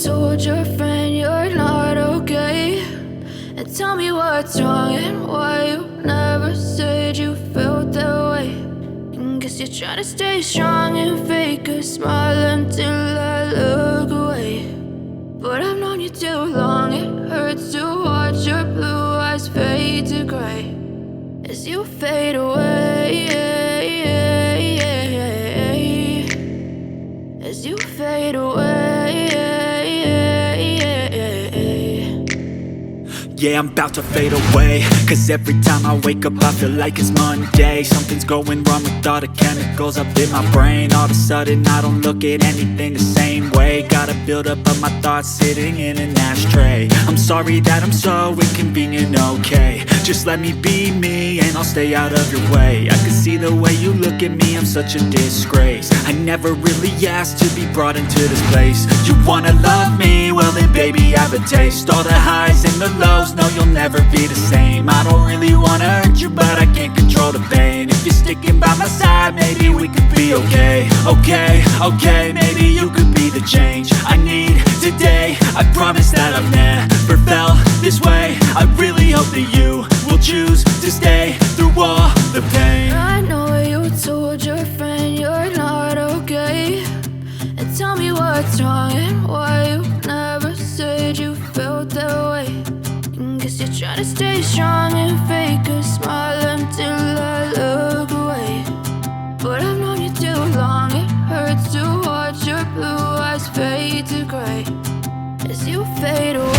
told your friend you're not okay, and tell me what's wrong and why you never said you felt that way. And guess you're trying to stay strong and fake a smile until I look away. But I've known you too long, it hurts to watch your blue eyes fade to gray as you fade away, as you fade away. Yeah, I'm about to fade away, cause every time I wake up I feel like it's Monday. Something's going wrong with all the chemicals up in my brain. All of a sudden I don't look at anything the same way. Gotta build up of my thoughts sitting in an ashtray. I'm sorry that I'm so inconvenient, okay. Just let me be me and I'll stay out of your way. I can see the way you look at me, I'm such a disgrace. I never really asked to be brought into this place. You wanna love me? Well then baby I have a taste. All the highs and the lows, no you'll never be the same. I don't really wanna hurt you but I can't control the pain. If you're sticking by my side maybe we could be okay. Okay, maybe you could be the change I need today. I promise that I've never felt this way. I really hope that you will choose to stay through all the pain. I know you told your friend you're not okay, and tell me what's wrong and why you never said you felt that way. And guess you're trying to stay strong and fake a smile until I look away. But I've known you too long, it hurts to watch your blue eyes fade to gray as you fade away.